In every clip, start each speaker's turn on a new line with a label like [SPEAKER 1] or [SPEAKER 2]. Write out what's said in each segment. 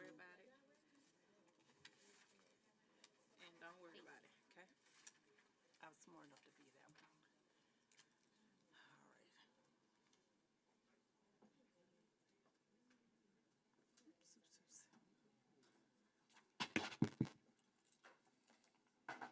[SPEAKER 1] worry about it. And don't worry about it, okay? I was smart enough to be that one. All right. Oops, oops, oops. Like that.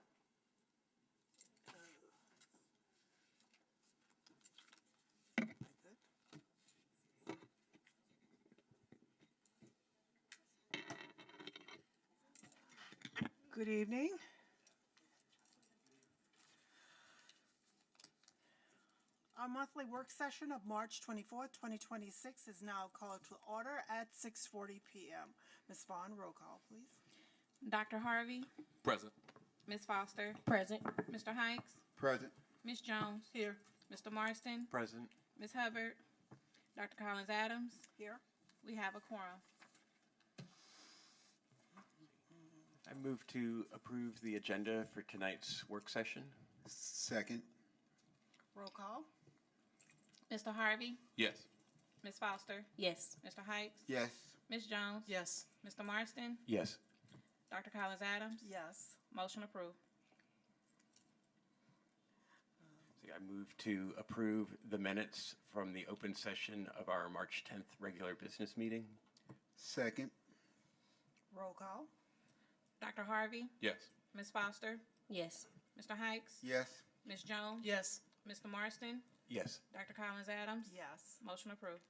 [SPEAKER 1] Good evening. Our monthly work session of March 24th, 2026 is now called to order at 6:40 p.m. Ms. Vaughn, roll call, please.
[SPEAKER 2] Dr. Harvey,
[SPEAKER 3] Present.
[SPEAKER 2] Ms. Foster,
[SPEAKER 4] Present.
[SPEAKER 2] Mr. Hikes,
[SPEAKER 3] Present.
[SPEAKER 2] Ms. Jones,
[SPEAKER 1] Here.
[SPEAKER 2] Mr. Marston,
[SPEAKER 3] Present.
[SPEAKER 2] Ms. Hubbard, Dr. Collins Adams.
[SPEAKER 1] Here.
[SPEAKER 2] We have a quorum.
[SPEAKER 3] I move to approve the agenda for tonight's work session.
[SPEAKER 5] Second.
[SPEAKER 1] Roll call.
[SPEAKER 2] Mr. Harvey,
[SPEAKER 3] Yes.
[SPEAKER 2] Ms. Foster,
[SPEAKER 4] Yes.
[SPEAKER 2] Mr. Hikes,
[SPEAKER 5] Yes.
[SPEAKER 2] Ms. Jones,
[SPEAKER 1] Yes.
[SPEAKER 2] Mr. Marston,
[SPEAKER 3] Yes.
[SPEAKER 2] Dr. Collins Adams.
[SPEAKER 1] Yes.
[SPEAKER 2] Motion approved.
[SPEAKER 3] I move to approve the minutes from the open session of our March 10th regular business meeting.
[SPEAKER 5] Second.
[SPEAKER 1] Roll call.
[SPEAKER 2] Dr. Harvey,
[SPEAKER 3] Yes.
[SPEAKER 2] Ms. Foster,
[SPEAKER 4] Yes.
[SPEAKER 2] Mr. Hikes,
[SPEAKER 5] Yes.
[SPEAKER 2] Ms. Jones,
[SPEAKER 1] Yes.
[SPEAKER 2] Mr. Marston,
[SPEAKER 3] Yes.
[SPEAKER 2] Dr. Collins Adams.
[SPEAKER 1] Yes.
[SPEAKER 2] Motion approved.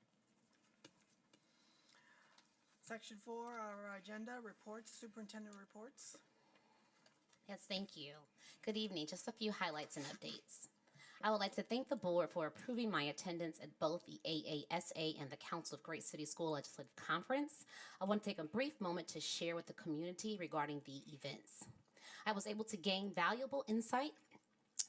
[SPEAKER 1] Section 4, our agenda, reports, superintendent reports.
[SPEAKER 4] Yes, thank you. Good evening. Just a few highlights and updates. I would like to thank the board for approving my attendance at both the AASA and the Council of Great City School Legislative Conference. I want to take a brief moment to share with the community regarding the events. I was able to gain valuable insight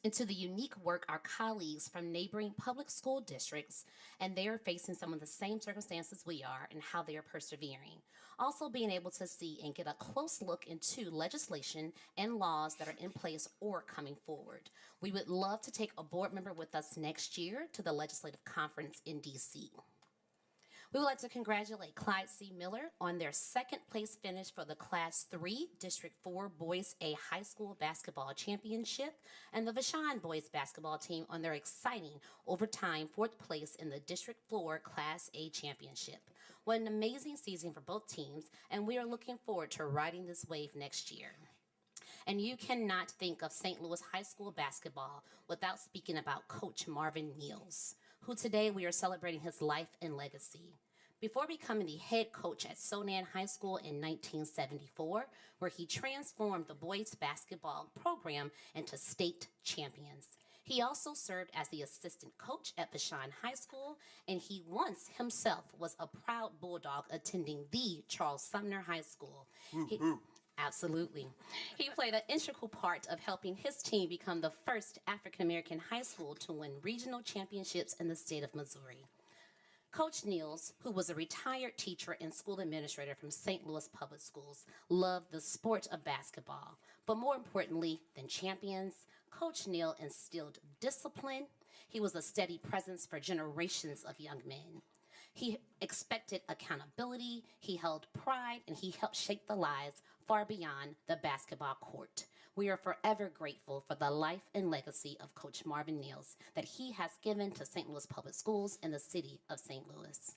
[SPEAKER 4] into the unique work our colleagues from neighboring public school districts, and they are facing some of the same circumstances we are and how they are persevering. Also being able to see and get a close look into legislation and laws that are in place or coming forward. We would love to take a board member with us next year to the legislative conference in DC. We would like to congratulate Clyde C. Miller on their second place finish for the Class 3 District 4 Boys A High School Basketball Championship and the Vashon Boys Basketball team on their exciting overtime fourth place in the District 4 Class A Championship. What an amazing season for both teams, and we are looking forward to riding this wave next year. And you cannot think of St. Louis High School basketball without speaking about Coach Marvin Mills, who today we are celebrating his life and legacy. Before becoming the head coach at Sonan High School in 1974, where he transformed the boys basketball program into state champions. He also served as the assistant coach at Vashon High School, and he once himself was a proud Bulldog attending the Charles Sumner High School. Absolutely. He played an integral part of helping his team become the first African-American high school to win regional championships in the state of Missouri. Coach Niels, who was a retired teacher and school administrator from St. Louis Public Schools, loved the sport of basketball. But more importantly than champions, Coach Neal instilled discipline. He was a steady presence for generations of young men. He expected accountability, he held pride, and he helped shape the lives far beyond the basketball court. We are forever grateful for the life and legacy of Coach Marvin Niels that he has given to St. Louis Public Schools and the city of St. Louis.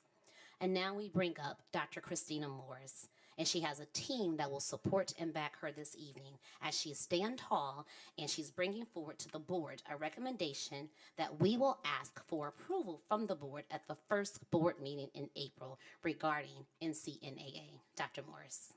[SPEAKER 4] And now we bring up Dr. Christina Morris, and she has a team that will support and back her this evening as she stands tall and she's bringing forward to the board a recommendation that we will ask for approval from the board at the first board meeting in April regarding NCNAA. Dr. Morris.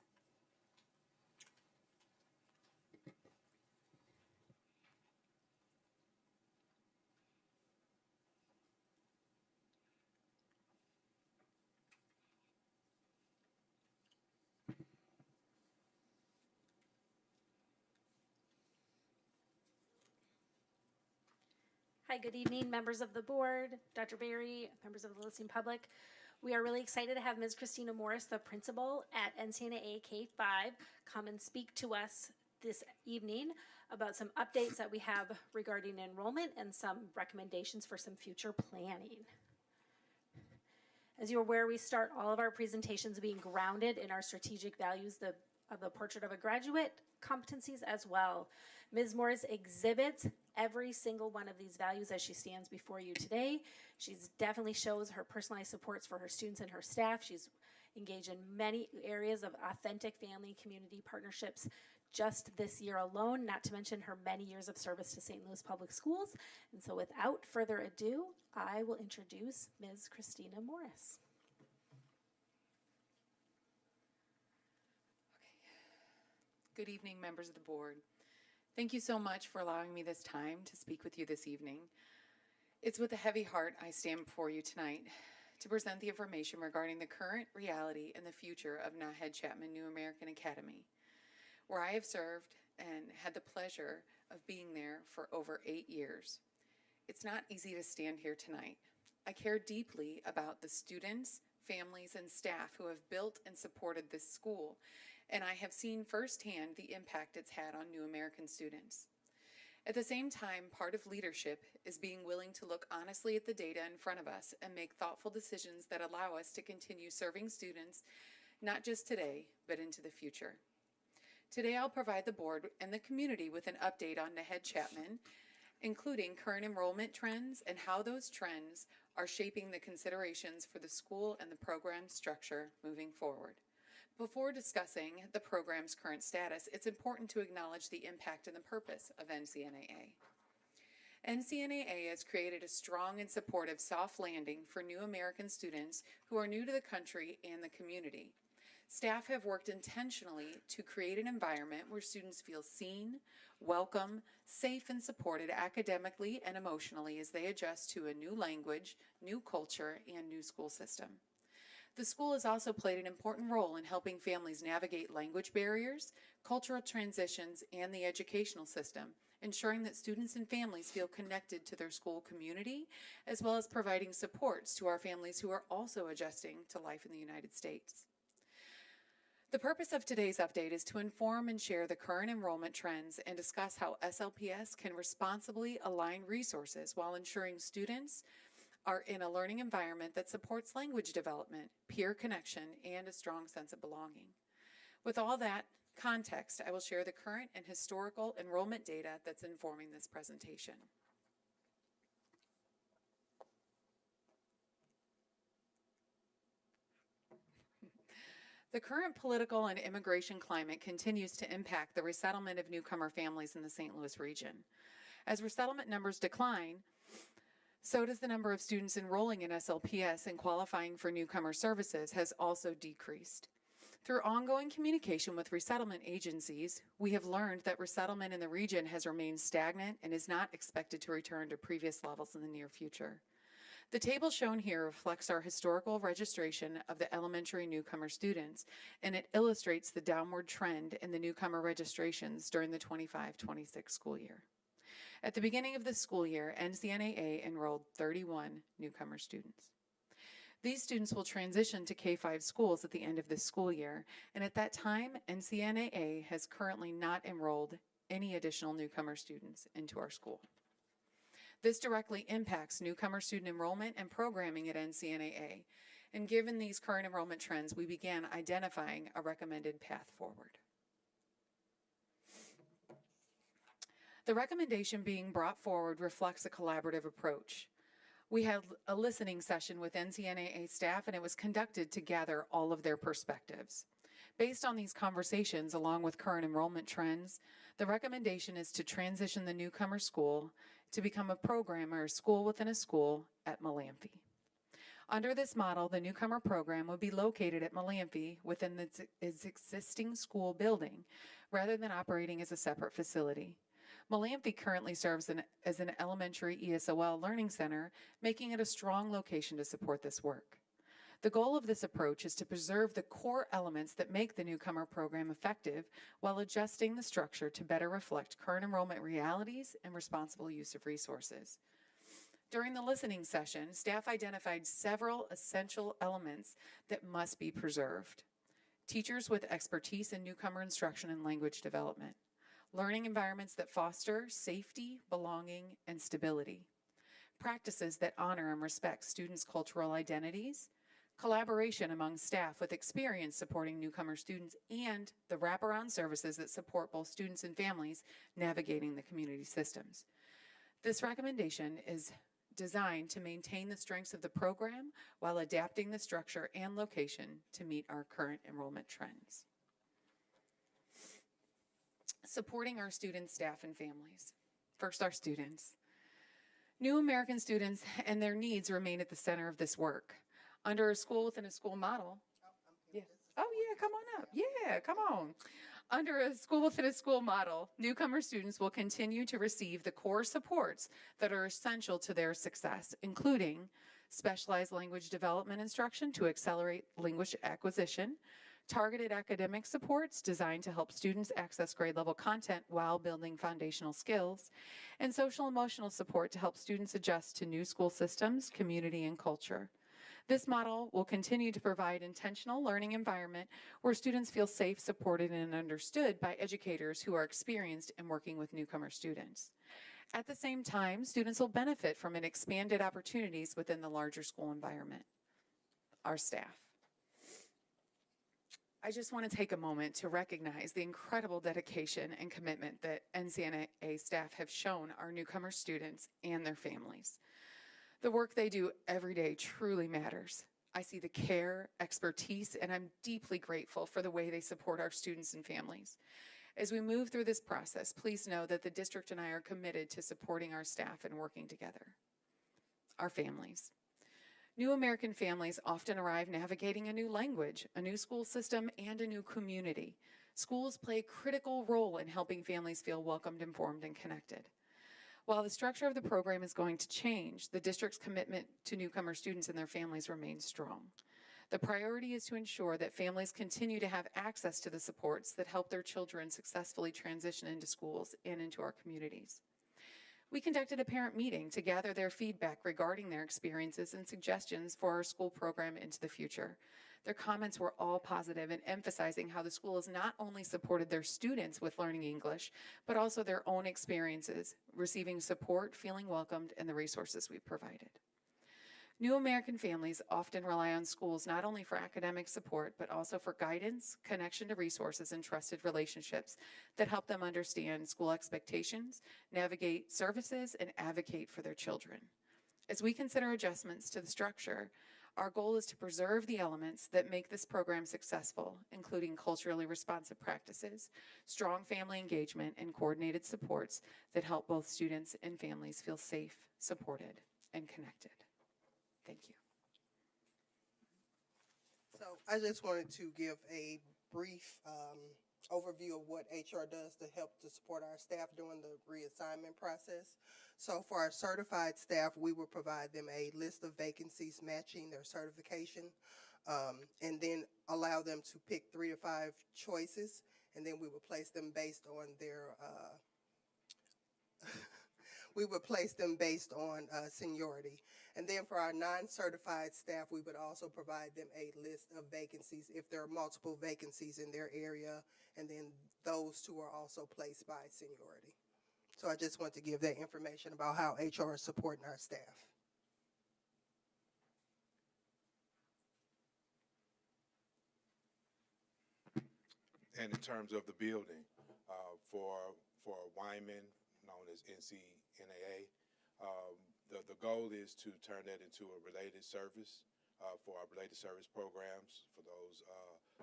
[SPEAKER 6] Hi, good evening, members of the board, Dr. Berry, members of the listening public. We are really excited to have Ms. Christina Morris, the principal at NCNAA K-5, come and speak to us this evening about some updates that we have regarding enrollment and some recommendations for some future planning. As you're aware, we start all of our presentations being grounded in our strategic values of the Portrait of a Graduate competencies as well. Ms. Morris exhibits every single one of these values as she stands before you today. She's definitely shows her personalized supports for her students and her staff. She's engaged in many areas of authentic family community partnerships just this year alone, not to mention her many years of service to St. Louis Public Schools. And so without further ado, I will introduce Ms. Christina Morris.
[SPEAKER 7] Good evening, members of the board. Thank you so much for allowing me this time to speak with you this evening. It's with a heavy heart I stand before you tonight to present the information regarding the current reality and the future of Naheed Chapman New American Academy, where I have served and had the pleasure of being there for over 8 years. It's not easy to stand here tonight. I care deeply about the students, families, and staff who have built and supported this school, and I have seen firsthand the impact it's had on New American students. At the same time, part of leadership is being willing to look honestly at the data in front of us and make thoughtful decisions that allow us to continue serving students, not just today, but into the future. Today, I'll provide the board and the community with an update on Naheed Chapman, including current enrollment trends and how those trends are shaping the considerations for the school and the program structure moving forward. Before discussing the program's current status, it's important to acknowledge the impact and the purpose of NCNAA. NCNAA has created a strong and supportive soft landing for new American students who are new to the country and the community. Staff have worked intentionally to create an environment where students feel seen, welcome, safe, and supported academically and emotionally as they adjust to a new language, new culture, and new school system. The school has also played an important role in helping families navigate language barriers, cultural transitions, and the educational system, ensuring that students and families feel connected to their school community, as well as providing supports to our families who are also adjusting to life in the United States. The purpose of today's update is to inform and share the current enrollment trends and discuss how SLPS can responsibly align resources while ensuring students are in a learning environment that supports language development, peer connection, and a strong sense of belonging. With all that context, I will share the current and historical enrollment data that's informing this presentation. The current political and immigration climate continues to impact the resettlement of newcomer families in the St. Louis region. As resettlement numbers decline, so does the number of students enrolling in SLPS and qualifying for newcomer services has also decreased. Through ongoing communication with resettlement agencies, we have learned that resettlement in the region has remained stagnant and is not expected to return to previous levels in the near future. The table shown here reflects our historical registration of the elementary newcomer students, and it illustrates the downward trend in the newcomer registrations during the 25-26 school year. At the beginning of the school year, NCNAA enrolled 31 newcomer students. These students will transition to K-5 schools at the end of this school year, and at that time, NCNAA has currently not enrolled any additional newcomer students into our school. This directly impacts newcomer student enrollment and programming at NCNAA, and given these current enrollment trends, we began identifying a recommended path forward. The recommendation being brought forward reflects a collaborative approach. We had a listening session with NCNAA staff, and it was conducted to gather all of their perspectives. Based on these conversations, along with current enrollment trends, the recommendation is to transition the newcomer school to become a program or a school within a school at Malamphy. Under this model, the newcomer program would be located at Malamphy within its existing school building, rather than operating as a separate facility. Malamphy currently serves as an elementary ESOL learning center, making it a strong location to support this work. The goal of this approach is to preserve the core elements that make the newcomer program effective while adjusting the structure to better reflect current enrollment realities and responsible use of resources. During the listening session, staff identified several essential elements that must be preserved. Teachers with expertise in newcomer instruction and language development. Learning environments that foster safety, belonging, and stability. Practices that honor and respect students' cultural identities. collaboration among staff with experience supporting newcomer students, and the wraparound services that support both students and families navigating the community systems. This recommendation is designed to maintain the strengths of the program while adapting the structure and location to meet our current enrollment trends. Supporting our students, staff, and families. First, our students. New American students and their needs remain at the center of this work. Under a school within a school model, come on up. Yeah, come on. Under a school within a school model, newcomer students will continue to receive the core supports that are essential to their success, including specialized language development instruction to accelerate language acquisition, targeted academic supports designed to help students access grade level content while building foundational skills, and social emotional support to help students adjust to new school systems, community, and culture. This model will continue to provide intentional learning environment where students feel safe, supported, and understood by educators who are experienced in working with newcomer students. At the same time, students will benefit from an expanded opportunities within the larger school environment. Our staff. I just want to take a moment to recognize the incredible dedication and commitment that NCNAA staff have shown our newcomer students and their families. The work they do every day truly matters. I see the care, expertise, and I'm deeply grateful for the way they support our students and families. As we move through this process, please know that the district and I are committed to supporting our staff and working together. Our families. New American families often arrive navigating a new language, a new school system, and a new community. Schools play a critical role in helping families feel welcomed, informed, and connected. While the structure of the program is going to change, the district's commitment to newcomer students and their families remains strong. The priority is to ensure that families continue to have access to the supports that help their children successfully transition into schools and into our communities. We conducted a parent meeting to gather their feedback regarding their experiences and suggestions for our school program into the future. Their comments were all positive and emphasizing how the school has not only supported their students with learning English, but also their own experiences, receiving support, feeling welcomed, and the resources we provided. New American families often rely on schools not only for academic support, but also for guidance, connection to resources, and trusted relationships that help them understand school expectations, navigate services, and advocate for their children. As we consider adjustments to the structure, our goal is to preserve the elements that make this program successful, including culturally responsive practices, strong family engagement, and coordinated supports that help both students and families feel safe, supported, and connected. Thank you.
[SPEAKER 8] So I just wanted to give a brief overview of what HR does to help to support our staff during the reassignment process. So for our certified staff, we will provide them a list of vacancies matching their certification, and then allow them to pick 3 to 5 choices, and then we will place them based on their seniority. And then for our non-certified staff, we would also provide them a list of vacancies if there are multiple vacancies in their area, and then those two are also placed by seniority. So I just want to give that information about how HR is supporting our staff.
[SPEAKER 9] And in terms of the building, for Wyman, known as NCNAA, the goal is to turn that into a related service for our related service programs for those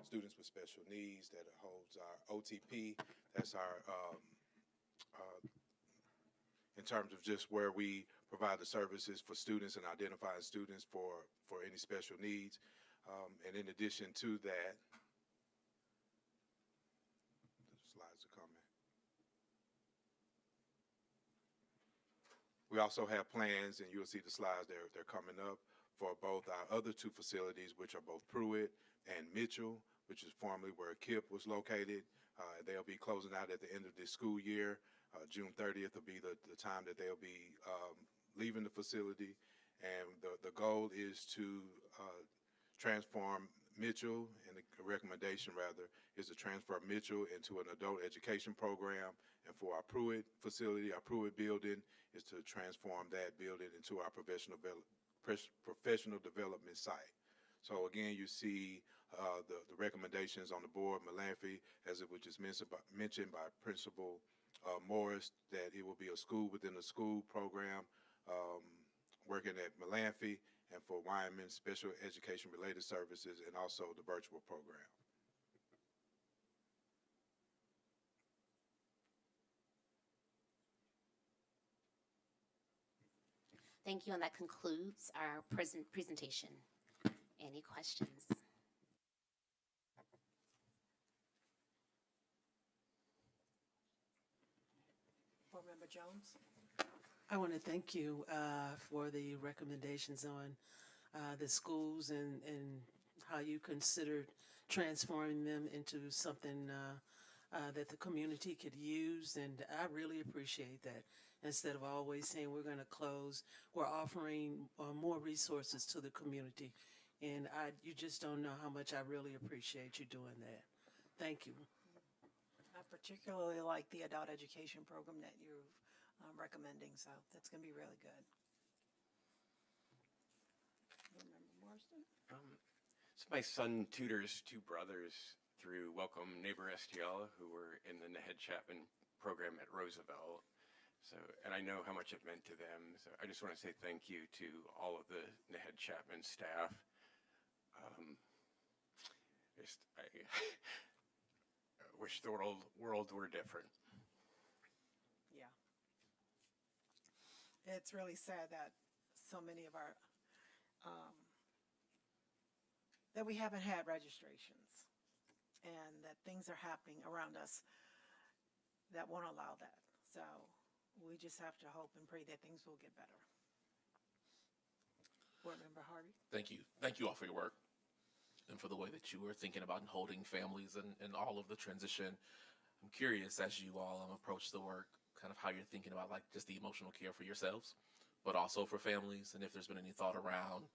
[SPEAKER 9] students with special needs that holds our OTP. That's our in terms of just where we provide the services for students and identifying students for any special needs. And in addition to that, the slides are coming. We also have plans, and you'll see the slides, they're coming up, for both our other 2 facilities, which are both Pruitt and Mitchell, which is formerly where KIPP was located. They'll be closing out at the end of this school year. June 30th will be the time that they'll be leaving the facility. And the goal is to transform Mitchell, and the recommendation rather, is to transfer Mitchell into an adult education program. And for our Pruitt facility, our Pruitt building, is to transform that building into our professional development site. So again, you see the recommendations on the board, Malafi, as it was just mentioned by Principal Morris, that it will be a school within a school program, working at Malafi, and for Wyman, special education related services, and also the virtual program.
[SPEAKER 4] Thank you, and that concludes our presentation. Any questions?
[SPEAKER 1] Board Member Jones?
[SPEAKER 10] I want to thank you for the recommendations on the schools and how you considered transforming them into something that the community could use, and I really appreciate that. Instead of always saying we're going to close, we're offering more resources to the community, and you just don't know how much I really appreciate you doing that. Thank you.
[SPEAKER 1] I particularly like the adult education program that you're recommending, so that's going to be really good. Board Member Marston?
[SPEAKER 3] So my son tutors two brothers through Welcome Neighbor STL who were in the Nahed Chapman program at Roosevelt. So, and I know how much it meant to them. So I just want to say thank you to all of the Nahed Chapman staff. I wish the world were different.
[SPEAKER 1] Yeah. It's really sad that so many of our, that we haven't had registrations and that things are happening around us that won't allow that. So we just have to hope and pray that things will get better. Board Member Harvey?
[SPEAKER 11] Thank you. Thank you all for your work and for the way that you were thinking about and holding families and all of the transition. I'm curious, as you all approach the work, kind of how you're thinking about like just the emotional care for yourselves, but also for families, and if there's been any thought around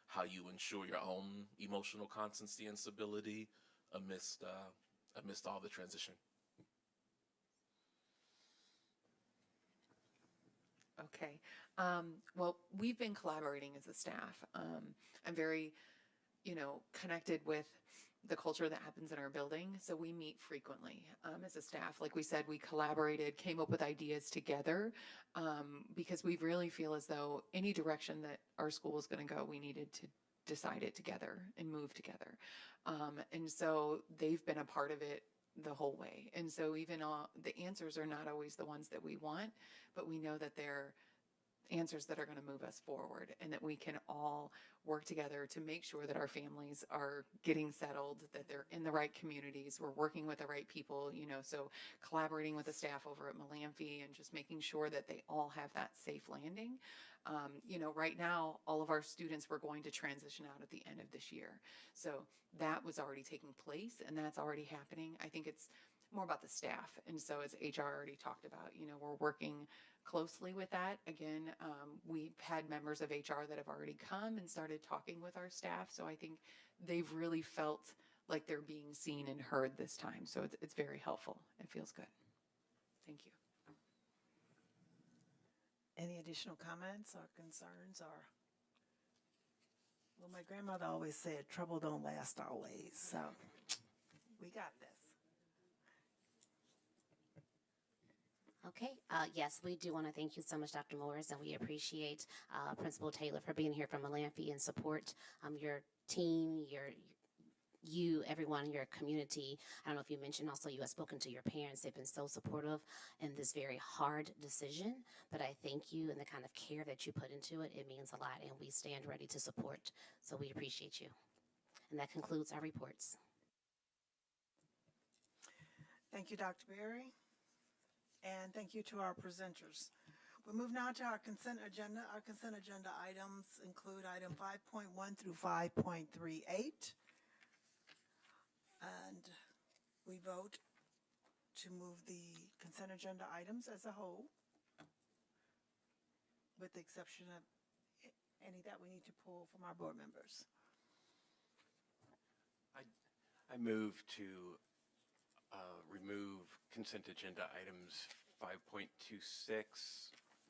[SPEAKER 11] how you ensure your own emotional constancy and stability amidst all the transition.
[SPEAKER 7] Okay. Well, we've been collaborating as a staff. I'm very, connected with the culture that happens in our building. So we meet frequently as a staff. Like we said, we collaborated, came up with ideas together because we really feel as though any direction that our school is going to go, we needed to decide it together and move together. And so they've been a part of it the whole way. And so even the answers are not always the ones that we want, but we know that they're answers that are going to move us forward and that we can all work together to make sure that our families are getting settled, that they're in the right communities, we're working with the right people, so collaborating with the staff over at Malamphy and just making sure that they all have that safe landing. Right now, all of our students were going to transition out at the end of this year. So that was already taking place and that's already happening. I think it's more about the staff. And so as HR already talked about, we're working closely with that. Again, we've had members of HR that have already come and started talking with our staff. So I think they've really felt like they're being seen and heard this time. So it's very helpful. It feels good. Thank you.
[SPEAKER 1] Any additional comments or concerns or? Well, my grandmother always said, trouble don't last always. So we got this.
[SPEAKER 4] Okay, yes, we do want to thank you so much, Dr. Morris, and we appreciate Principal Taylor for being here from Malamphy and support your team, everyone in your community. I don't know if you mentioned also you have spoken to your parents. They've been so supportive in this very hard decision, but I thank you and the kind of care that you put into it. It means a lot, and we stand ready to support, so we appreciate you. And that concludes our reports.
[SPEAKER 1] Thank you, Dr. Berry. And thank you to our presenters. We move now to our consent agenda. Our consent agenda items include item 5.1 through 5.38. And we vote to move the consent agenda items as a whole, with the exception of any that we need to pull from our board members.
[SPEAKER 3] I move to remove consent agenda items 5.26,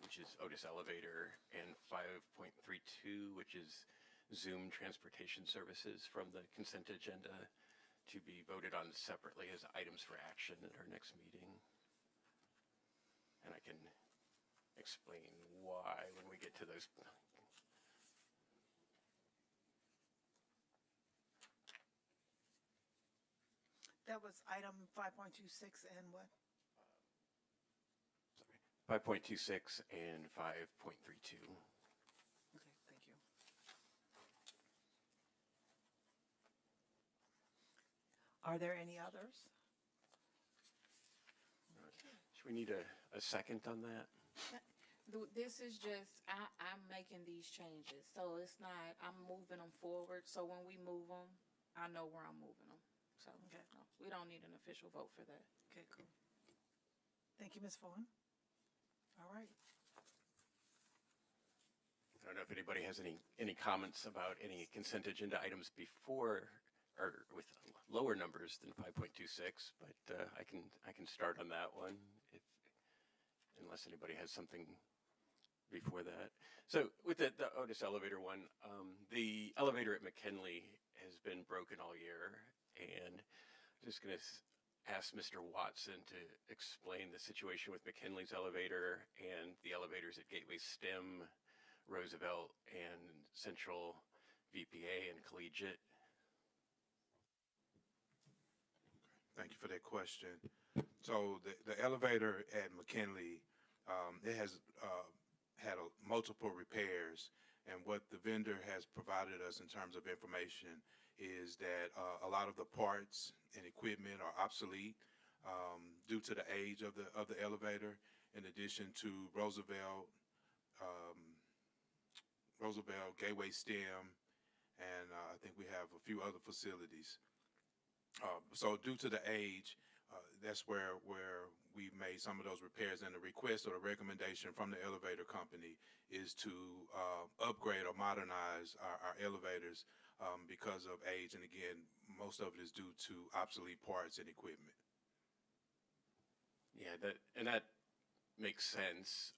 [SPEAKER 3] which is Otis Elevator, and 5.32, which is Zoom transportation services from the consent agenda to be voted on separately as items for action at our next meeting. And I can explain why when we get to those.
[SPEAKER 1] That was item 5.26 and what?
[SPEAKER 3] 5.26 and 5.32.
[SPEAKER 1] Okay, thank you. Are there any others?
[SPEAKER 3] Should we need a second on that?
[SPEAKER 12] This is just, I'm making these changes, so it's not, I'm moving them forward, so when we move them, I know where I'm moving them. So,
[SPEAKER 1] Okay.
[SPEAKER 12] no, we don't need an official vote for that.
[SPEAKER 1] Okay, cool. Thank you, Ms. Vaughn. All right.
[SPEAKER 3] I don't know if anybody has any comments about any consent agenda items before or with lower numbers than 5.26, but I can start on that one unless anybody has something before that. So with the Otis elevator one, the elevator at McKinley has been broken all year, and I'm just going to ask Mr. Watson to explain the situation with McKinley's elevator and the elevators at Gateway STEM, Roosevelt, and Central VPA and Collegiate.
[SPEAKER 9] Thank you for that question. So the elevator at McKinley, it has had multiple repairs, and what the vendor has provided us in terms of information is that a lot of the parts and equipment are obsolete due to the age of the elevator. In addition to Roosevelt, Gateway STEM, and I think we have a few other facilities. So due to the age, that's where we made some of those repairs, and the request or the recommendation from the elevator company is to upgrade or modernize our elevators because of age, and again, most of it is due to obsolete parts and equipment.
[SPEAKER 3] Yeah, that makes sense.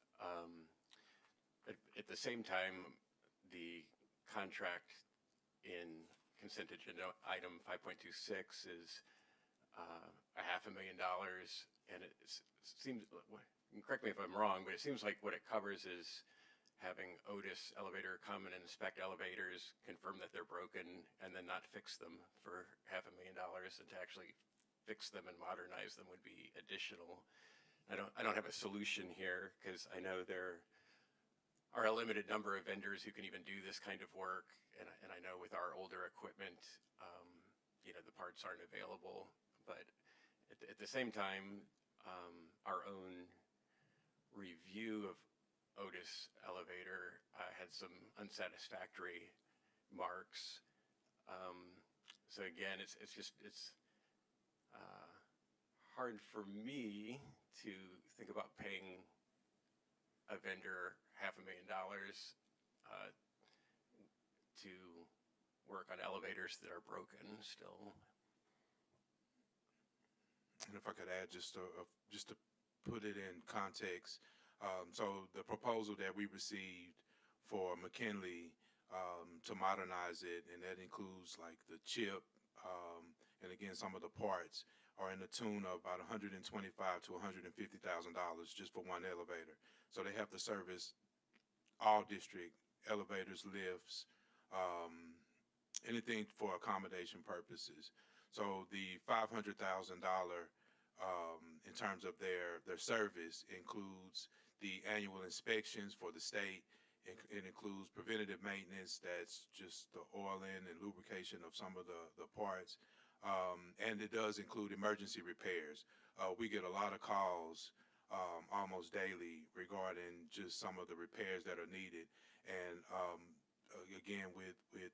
[SPEAKER 3] At the same time, the contract in consent agenda item 5.26 is $500,000, and it seems, correct me if I'm wrong, but it seems like what it covers is having Otis elevator come and inspect elevators, confirm that they're broken, and then not fix them for $500,000, and to actually fix them and modernize them would be additional. I don't have a solution here because I know there are a limited number of vendors who can even do this kind of work, and I know with our older equipment, the parts aren't available. But at the same time, our own review of Otis elevator had some unsatisfactory marks. So again, it's hard for me to think about paying a vendor $500,000 to work on elevators that are broken still.
[SPEAKER 9] And if I could add just to put it in context, so the proposal that we received for McKinley to modernize it, and that includes like the chip, and again some of the parts are in the tune of about $125,000 to $150,000 just for one elevator. So they have to service all district elevators, lifts, anything for accommodation purposes. So the $500,000 in terms of their service includes the annual inspections for the state. It includes preventative maintenance, that's just the oiling and lubrication of some of the parts. And it does include emergency repairs. We get a lot of calls almost daily regarding just some of the repairs that are needed. And again, with the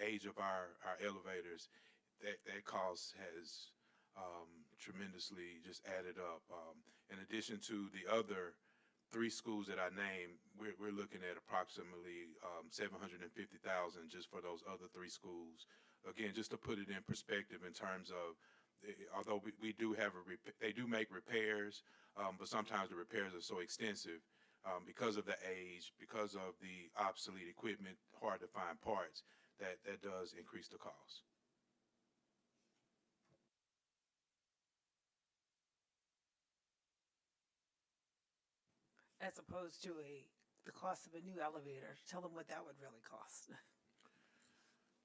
[SPEAKER 9] age of our elevators, that cost has tremendously just added up. In addition to the other 3 schools that I named, we're looking at approximately $750,000 just for those other 3 schools. Again, just to put it in perspective in terms of, although we do have they do make repairs, but sometimes the repairs are so extensive because of the age, because of the obsolete equipment, hard to find parts, that does increase the cost.
[SPEAKER 1] As opposed to the cost of a new elevator. Tell them what that would really cost.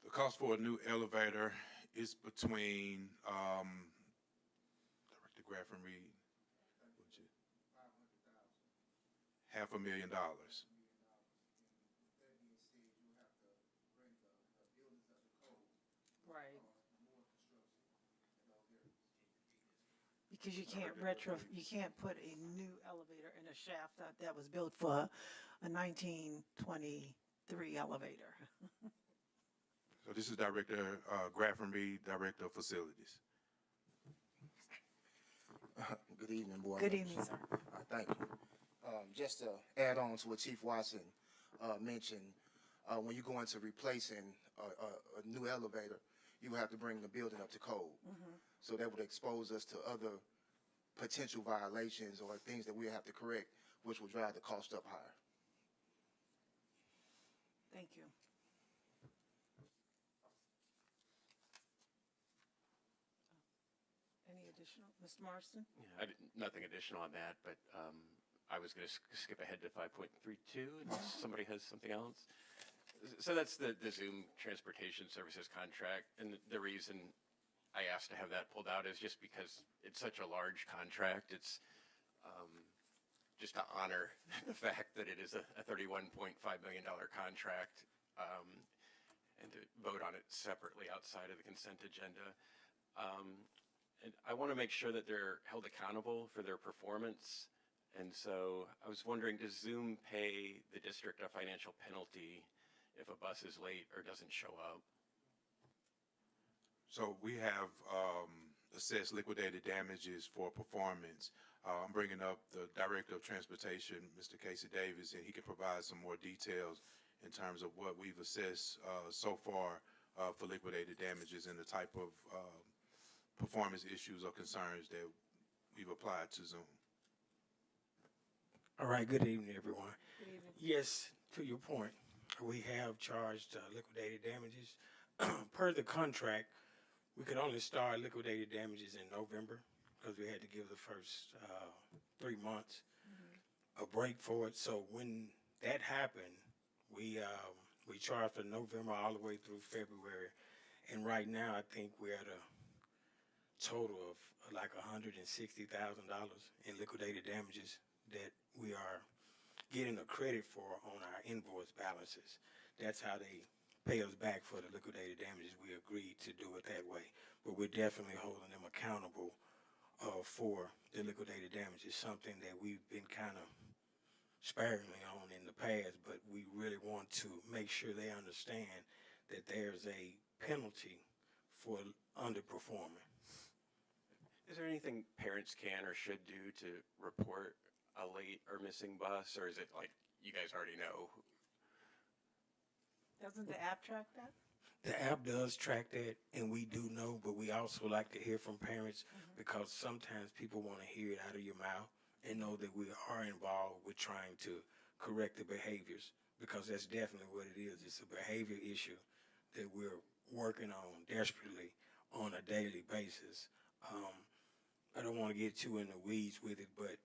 [SPEAKER 9] The cost for a new elevator is between, Director Graffin Reed, $500,000.
[SPEAKER 1] Right. Because you can't you can't put a new elevator in a shaft that was built for a 1923 elevator.
[SPEAKER 9] So this is Director Graffin Reed, Director of Facilities.
[SPEAKER 13] Good evening, Board
[SPEAKER 1] Good
[SPEAKER 13] members.
[SPEAKER 1] evening, sir.
[SPEAKER 13] Thank you. Just to add on to what Chief Watson mentioned, when you go into replacing a new elevator, you have to bring the building up to code. So that would expose us to other potential violations or things that we have to correct, which will drive the cost up higher.
[SPEAKER 1] Thank you. Any additional, Mr. Marston?
[SPEAKER 3] Yeah, nothing additional on that, but I was going to skip ahead to 5.32 unless somebody has something else. So that's the Zoom Transportation Services contract, and the reason I asked to have that pulled out is just because it's such a large contract. It's just to honor the fact that it is a $31.5 million contract, and to vote on it separately outside of the consent agenda. And I want to make sure that they're held accountable for their performance. And so I was wondering, does Zoom pay the district a financial penalty if a bus is late or doesn't show up?
[SPEAKER 9] So we have assessed liquidated damages for performance. I'm bringing up the Director of Transportation, Mr. Casey Davis, and he can provide some more details in terms of what we've assessed so far for liquidated damages and the type of performance issues or concerns that we've applied to Zoom.
[SPEAKER 14] All right, good evening, everyone.
[SPEAKER 1] Good evening.
[SPEAKER 14] Yes, to your point, we have charged liquidated damages. Per the contract, we could only start liquidated damages in November because we had to give the first 3 months a break for it. So when that happened, we charged for November all the way through February. And right now, I think we're at a total of like $160,000 in liquidated damages that we are getting a credit for on our invoice balances. That's how they pay us back for the liquidated damages. We agreed to do it that way, but we're definitely holding them accountable for the liquidated damages, something that we've been kind of sparingly on in the past, but we really want to make sure they understand that there's a penalty for underperforming.
[SPEAKER 3] Is there anything parents can or should do to report a late or missing bus, or is it like you guys already know?
[SPEAKER 1] Doesn't the app track that?
[SPEAKER 14] The app does track that, and we do know, but we also like to hear from parents because sometimes people want to hear it out of your mouth and know that we are involved with trying to correct the behaviors, because that's definitely what it is. It's a behavior issue that we're working on desperately on a daily basis. I don't want to get too in the weeds with it, but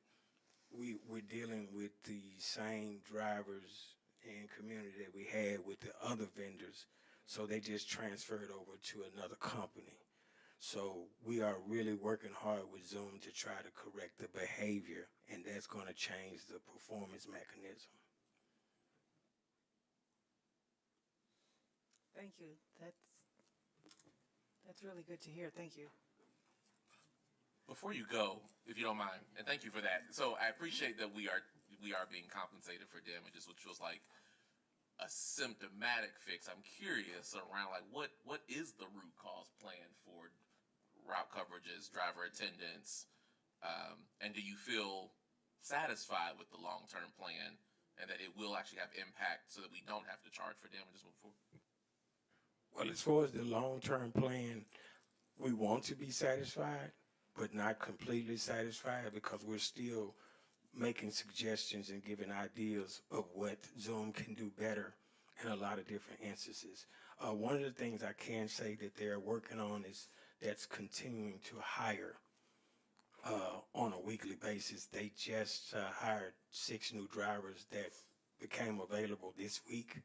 [SPEAKER 14] we're dealing with the same drivers and community that we had with the other vendors. So they just transferred over to another company. So we are really working hard with Zoom to try to correct the behavior, and that's going to change the performance mechanism.
[SPEAKER 1] Thank you. That's really good to hear. Thank you.
[SPEAKER 11] Before you go, if you don't mind, and thank you for that. So I appreciate that we are being compensated for damages, which was like a symptomatic fix. I'm curious around like what is the root cause plan for route coverages, driver attendance, and do you feel satisfied with the long-term plan and that it will actually have impact so that we don't have to charge for damages moving forward?
[SPEAKER 14] Well, as far as the long-term plan, we want to be satisfied, but not completely satisfied because we're still making suggestions and giving ideas of what Zoom can do better in a lot of different instances. One of the things I can say that they're working on is that's continuing to hire on a weekly basis. They just hired 6 new drivers that became available this week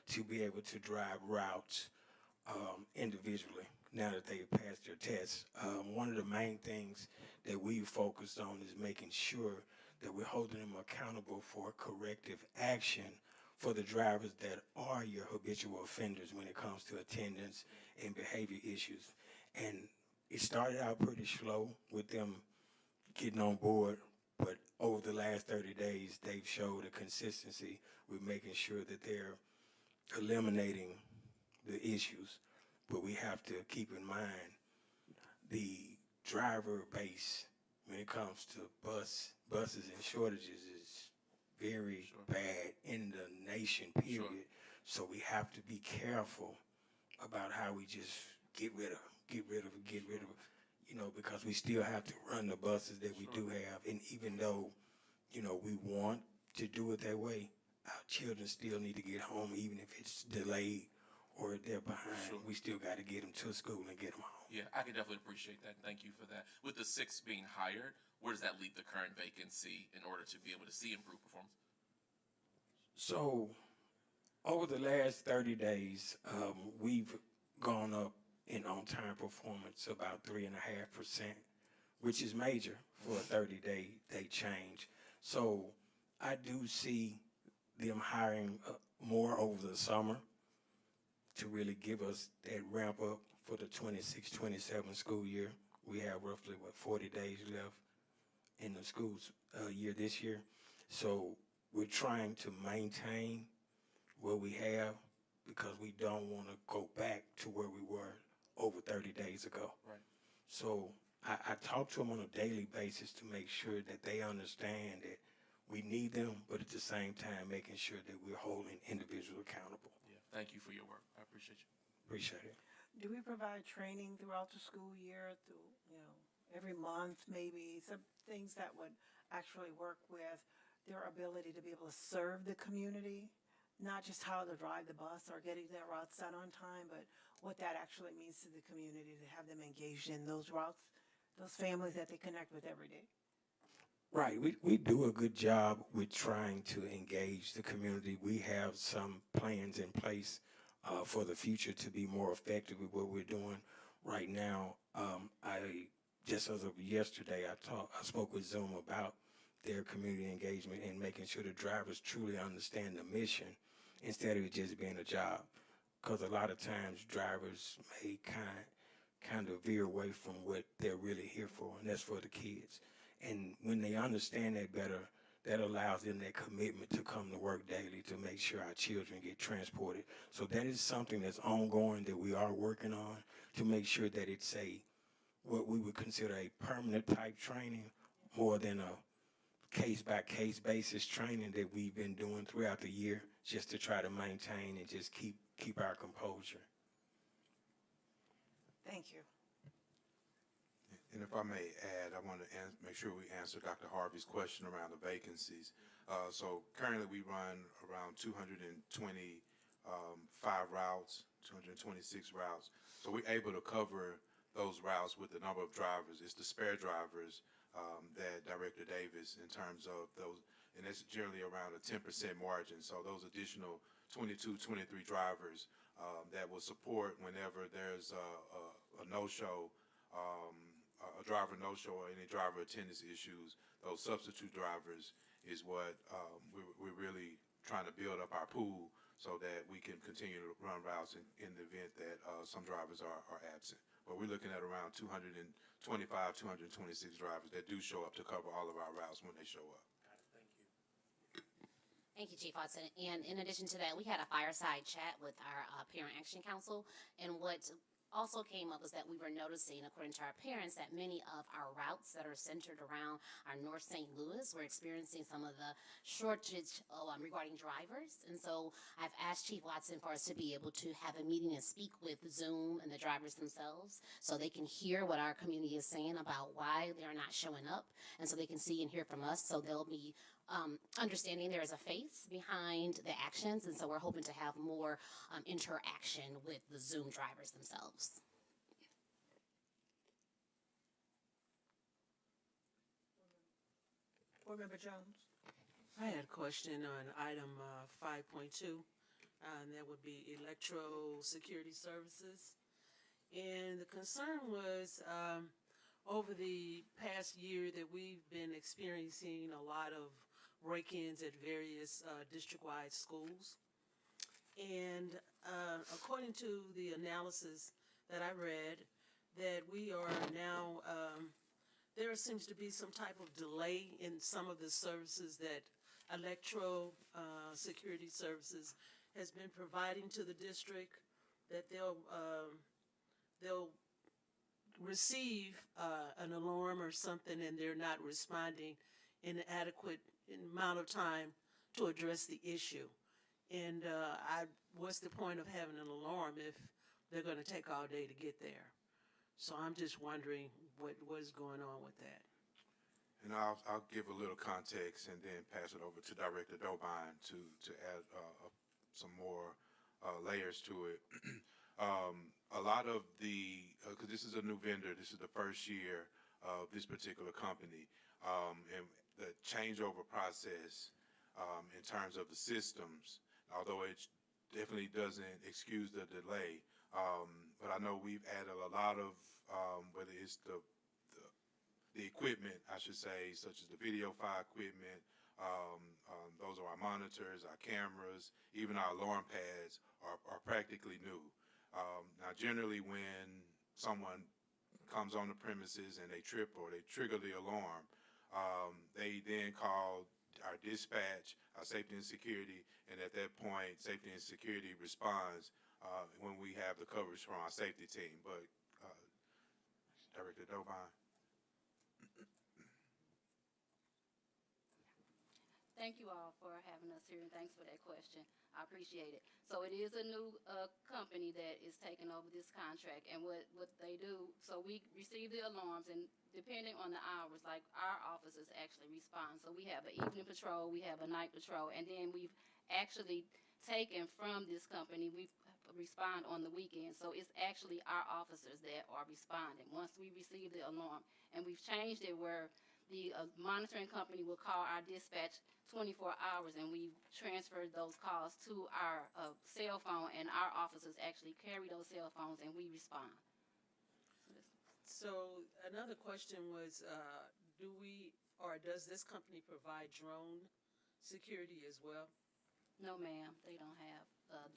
[SPEAKER 14] to be able to drive routes individually now that they passed their tests. One of the main things that we focused on is making sure that we're holding them accountable for corrective action for the drivers that are your habitual offenders when it comes to attendance and behavior issues. And it started out pretty slow with them getting on board, but over the last 30 days, they've showed a consistency with making sure that they're eliminating the issues. But we have to keep in mind the driver base when it comes to buses and shortages is very bad in the nation, period. So we have to be careful about how we just get rid of, you know, because we still have to run the buses that we do have. And even though, you know, we want to do it that way, our children still need to get home, even if it's delayed or they're behind. We still got to get them to school and get them home.
[SPEAKER 11] Yeah, I can definitely appreciate that. Thank you for that. With the 6 being hired, where does that leave the current vacancy in order to be able to see improved performance?
[SPEAKER 14] So over the last 30 days, we've gone up in on-time performance about 3.5%, which is major for a 30-day change. So I do see them hiring more over the summer to really give us that ramp up for the 26-27 school year. We have roughly, 40 days left in the school's year this year. So we're trying to maintain what we have because we don't want to go back to where we were over 30 days ago.
[SPEAKER 11] Right.
[SPEAKER 14] So I talk to them on a daily basis to make sure that they understand that we need them, but at the same time making sure that we're holding individuals accountable.
[SPEAKER 11] Yeah, thank you for your work. I appreciate you.
[SPEAKER 14] Appreciate it.
[SPEAKER 1] Do we provide training throughout the school year, through, you know, every month maybe, some things that would actually work with their ability to be able to serve the community? Not just how to drive the bus or getting their routes done on time, but what that actually means to the community to have them engaged in those routes, those families that they connect with every day.
[SPEAKER 14] Right. We do a good job with trying to engage the community. We have some plans in place for the future to be more effective with what we're doing right now. Just as of yesterday, I spoke with Zoom about their community engagement and making sure the drivers truly understand the mission instead of it just being a job. Because a lot of times drivers may kind of veer away from what they're really here for, and that's for the kids. And when they understand that better, that allows them that commitment to come to work daily to make sure our children get transported. So that is something that's ongoing that we are working on to make sure that it's what we would consider a permanent type training more than a case-by-case basis training that we've been doing throughout the year just to try to maintain and just keep our composure.
[SPEAKER 1] Thank you.
[SPEAKER 9] And if I may add, I want to make sure we answer Dr. Harvey's question around the vacancies. So currently we run around 225 routes, 226 routes. So we're able to cover those routes with the number of drivers. It's the spare drivers that Director Davis, in terms of those, and it's generally around a 10% margin. So those additional 22, 23 drivers that will support whenever there's a no-show, a driver no-show or any driver attendance issues, those substitute drivers is what we're really trying to build up our pool so that we can continue to run routes in the event that some drivers are absent. But we're looking at around 225, 226 drivers that do show up to cover all of our routes when they show up.
[SPEAKER 4] Thank you, Chief Watson. And in addition to that, we had a fireside chat with our Parent Action Council, and what also came up was that we were noticing, according to our parents, that many of our routes that are centered around our North St. Louis were experiencing some of the shortage regarding drivers. And so I've asked Chief Watson for us to be able to have a meeting and speak with Zoom and the drivers themselves so they can hear what our community is saying about why they're not showing up, and so they can see and hear from us, so they'll be understanding there is a face behind the actions, and so we're hoping to have more interaction with the Zoom drivers themselves.
[SPEAKER 1] Board Member Jones.
[SPEAKER 10] I had a question on item 5.2, and that would be electro security services. And the concern was over the past year that we've been experiencing a lot of break-ins at various district-wide schools. And according to the analysis that I read, that we are now, there seems to be some type of delay in some of the services that electro security services has been providing to the district, that they'll receive an alarm or something and they're not responding in an adequate amount of time to address the issue. And what's the point of having an alarm if they're going to take all day to get there? So I'm just wondering what is going on with that.
[SPEAKER 9] And I'll give a little context and then pass it over to Director Dobine to add some more layers to it. A lot of because this is a new vendor, this is the first year of this particular company, and the changeover process in terms of the systems, although it definitely doesn't excuse the delay, but I know we've added a lot of, whether it's the equipment, I should say, such as the video file equipment, those are our monitors, our cameras, even our alarm pads are practically new. Now, generally when someone comes on the premises and they trip or they trigger the alarm, they then call our dispatch, our safety and security, and at that point, safety and security responds when we have the coverage from our safety team. But Director Dobine.
[SPEAKER 15] Thank you all for having us here, and thanks for that question. I appreciate it. So it is a new company that is taking over this contract, and what they do, so we receive the alarms, and depending on the hours, like our officers actually respond. So we have an evening patrol, we have a night patrol, and then we've actually taken from this company, we respond on the weekend. So it's actually our officers that are responding once we receive the alarm. And we've changed it where the monitoring company will call our dispatch 24 hours, and we've transferred those calls to our cell phone, and our officers actually carry those cell phones and we respond.
[SPEAKER 10] So another question was, does this company provide drone security as well?
[SPEAKER 15] No, ma'am, they don't have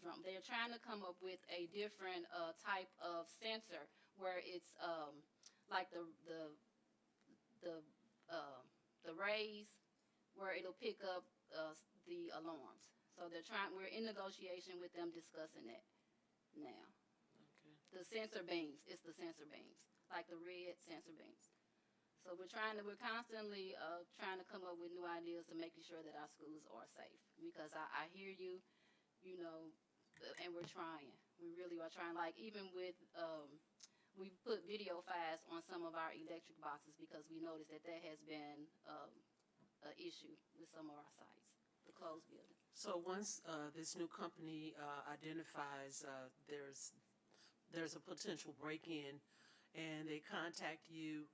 [SPEAKER 15] drone. They're trying to come up with a different type of sensor where it's like the rays, where it'll pick up the alarms. So we're in negotiation with them discussing that now.
[SPEAKER 10] Okay.
[SPEAKER 15] The sensor beams, it's the sensor beams, like the red sensor beams. So we're constantly trying to come up with new ideas to making sure that our schools are safe. Because I hear you, and we're trying. We really are trying. Like even with, we put video files on some of our electric boxes because we noticed that has been an issue with some of our sites, the closed building.
[SPEAKER 10] So once this new company identifies there's a potential break-in and they contact you,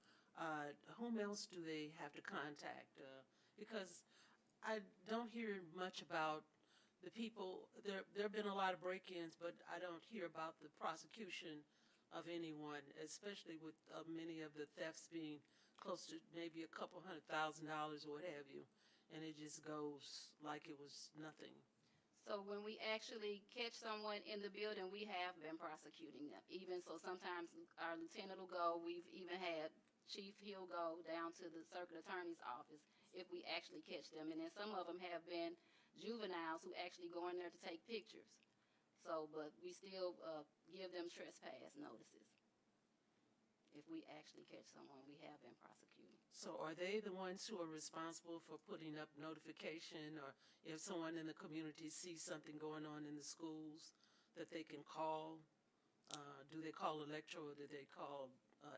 [SPEAKER 10] whom else do they have to contact? Because I don't hear much about the people. There have been a lot of break-ins, but I don't hear about the prosecution of anyone, especially with many of the thefts being close to maybe a couple $100,000 or what have you, and it just goes like it was nothing.
[SPEAKER 15] So when we actually catch someone in the building, we have been prosecuting them. Even so, sometimes our lieutenant will go. We've even had Chief, he'll go down to the circuit attorney's office if we actually catch them. And then some of them have been juveniles who actually go in there to take pictures. So, but we still, give them trespass notices. If we actually catch someone, we have been prosecuted.
[SPEAKER 10] So are they the ones who are responsible for putting up notification, or if someone in the community sees something going on in the schools that they can call? Do they call Electro, or do they call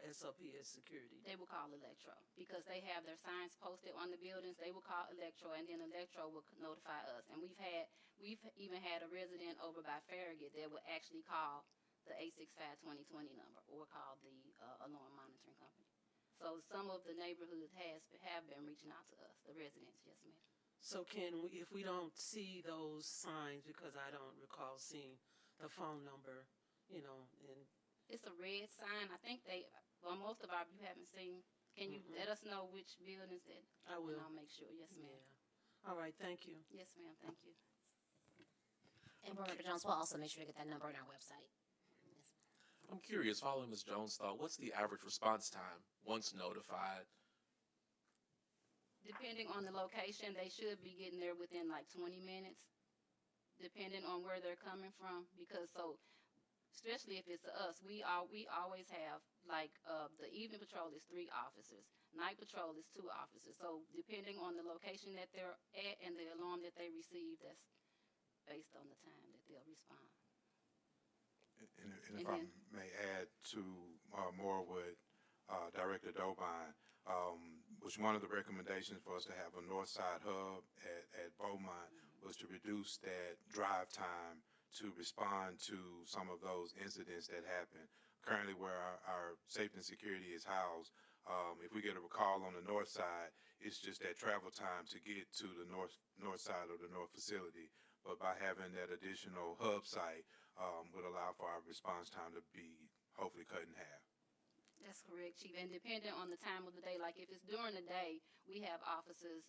[SPEAKER 10] SLPS security?
[SPEAKER 15] They will call Electro because they have their signs posted on the buildings. They will call Electro, and then Electro will notify us. And we've even had a resident over by Farragut that would actually call the 865-2020 number or call the alarm monitoring company. So some of the neighborhoods have been reaching out to us, the residents, yes, ma'am.
[SPEAKER 10] So can we, if we don't see those signs, because I don't recall seeing the phone number, you know, and
[SPEAKER 15] It's a red sign. I think most of our, you haven't seen. Can you let us know which buildings that?
[SPEAKER 10] I will.
[SPEAKER 15] And I'll make sure. Yes, ma'am.
[SPEAKER 10] Yeah. All right, thank you.
[SPEAKER 15] Yes, ma'am. Thank you.
[SPEAKER 4] And Board Member Jones will also make sure to get that number on our website.
[SPEAKER 11] I'm curious, following Ms. Jones' thought, what's the average response time once notified?
[SPEAKER 15] Depending on the location, they should be getting there within like 20 minutes, depending on where they're coming from. Because especially if it's us, we always have like the evening patrol is 3 officers, night patrol is 2 officers. So depending on the location that they're at and the alarm that they receive, that's based on the time that they'll respond.
[SPEAKER 9] And if I may add to more what Director Dobine, was one of the recommendations for us to have a north side hub at Beaumont was to reduce that drive time to respond to some of those incidents that happen. Currently, where our safety and security is housed, if we get a call on the north side, it's just that travel time to get to the north side of the north facility. But by having that additional hub site, would allow for our response time to be hopefully cut in half.
[SPEAKER 15] That's correct, Chief. And depending on the time of the day, like if it's during the day, we have officers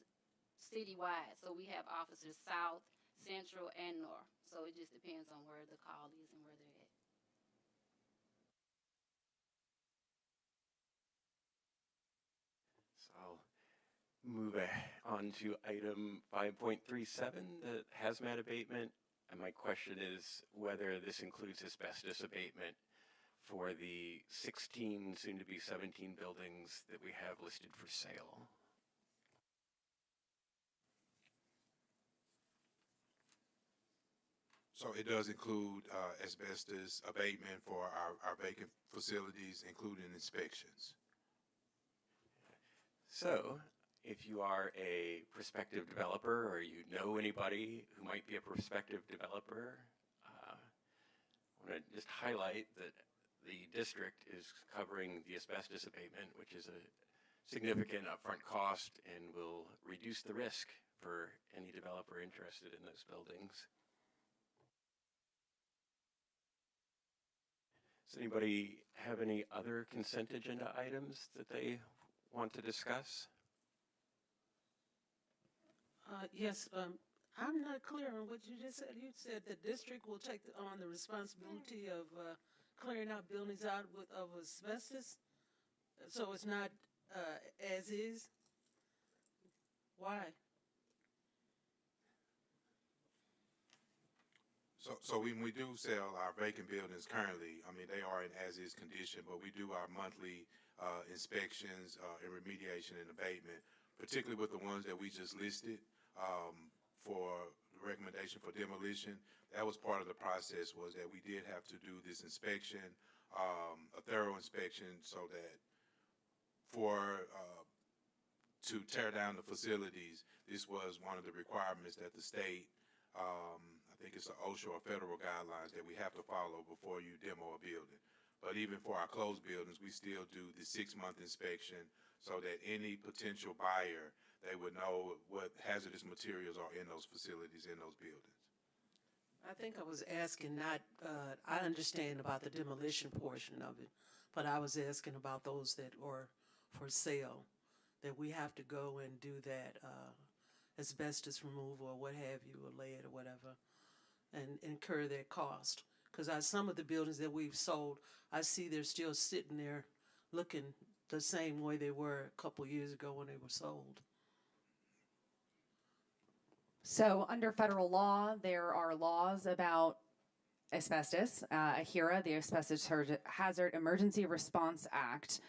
[SPEAKER 15] citywide. So we have officers south, central, and north. So it just depends on where the call is and where they're at.
[SPEAKER 3] So I'll move on to item 5.37, the hazmat abatement. And my question is whether this includes asbestos abatement for the 16, soon to be 17 buildings that we have listed for sale.
[SPEAKER 9] So it does include asbestos abatement for our vacant facilities, including inspections.
[SPEAKER 3] So if you are a prospective developer or you know anybody who might be a prospective developer, I want to just highlight that the district is covering the asbestos abatement, which is a significant upfront cost and will reduce the risk for any developer interested in those buildings. Does anybody have any other consent agenda items that they want to discuss?
[SPEAKER 10] Yes, I'm not clear on what you just said. You said the district will take on the responsibility of clearing out buildings out of asbestos? So it's not as is? Why?
[SPEAKER 9] So when we do sell our vacant buildings currently, I mean, they are in as-is condition, but we do our monthly inspections and remediation and abatement, particularly with the ones that we just listed for the recommendation for demolition. That was part of the process, was that we did have to do this inspection, a thorough inspection, so that to tear down the facilities, this was one of the requirements that the state, I think it's the OSHA or federal guidelines that we have to follow before you demo a building. But even for our closed buildings, we still do the 6-month inspection so that any potential buyer, they would know what hazardous materials are in those facilities, in those buildings.
[SPEAKER 10] I think I was asking not, I understand about the demolition portion of it, but I was asking about those that are for sale, that we have to go and do that asbestos removal or what have you, or lead or whatever, and incur that cost. Because some of the buildings that we've sold, I see they're still sitting there looking the same way they were a couple years ago when they were sold.
[SPEAKER 16] So under federal law, there are laws about asbestos, AHERA, the Asbestos Hazard Emergency Response Act,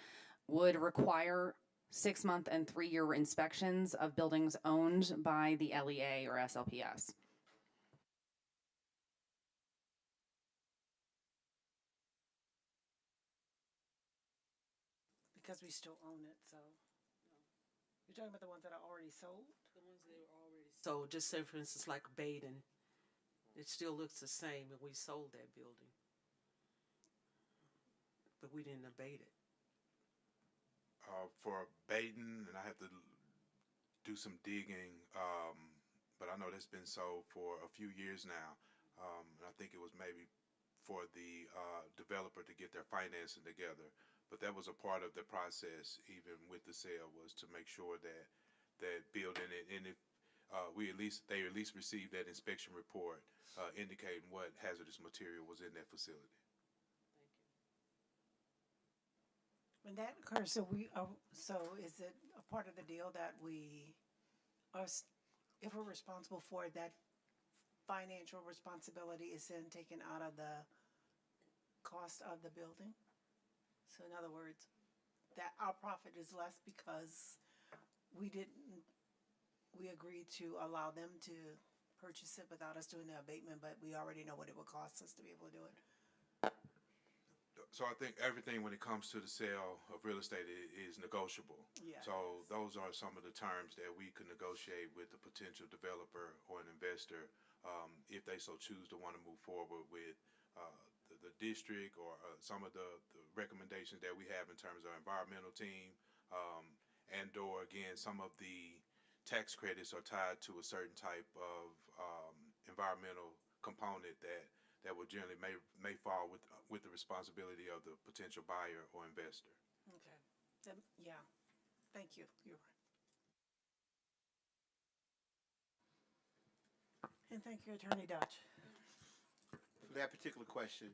[SPEAKER 16] would require 6-month and 3-year inspections of buildings owned by the LEA or SLPS.
[SPEAKER 1] Because we still own it, so. You're talking about the ones that are already sold?
[SPEAKER 10] The ones that are already sold, just say for instance like Baden, it still looks the same and we sold that building. But we didn't abate it.
[SPEAKER 9] For Baden, and I have to do some digging, but I know that's been sold for a few years now. And I think it was maybe for the developer to get their financing together. But that was a part of the process, even with the sale, was to make sure that that building, and if they at least received that inspection report indicating what hazardous material was in that facility.
[SPEAKER 1] When that occurs, so is it a part of the deal that we are, if we're responsible for it, that financial responsibility is then taken out of the cost of the building? So in other words, that our profit is less because we agreed to allow them to purchase it without us doing the abatement, but we already know what it would cost us to be able to do it.
[SPEAKER 9] So I think everything when it comes to the sale of real estate is negotiable.
[SPEAKER 1] Yeah.
[SPEAKER 9] So those are some of the terms that we could negotiate with the potential developer or an investor if they so choose to want to move forward with the district or some of the recommendations that we have in terms of our environmental team and or again some of the tax credits are tied to a certain type of environmental component that would generally may fall with the responsibility of the potential buyer or investor.
[SPEAKER 1] Okay. Yeah. Thank you. You're right. And thank you, Attorney Dodge.
[SPEAKER 5] For that particular question,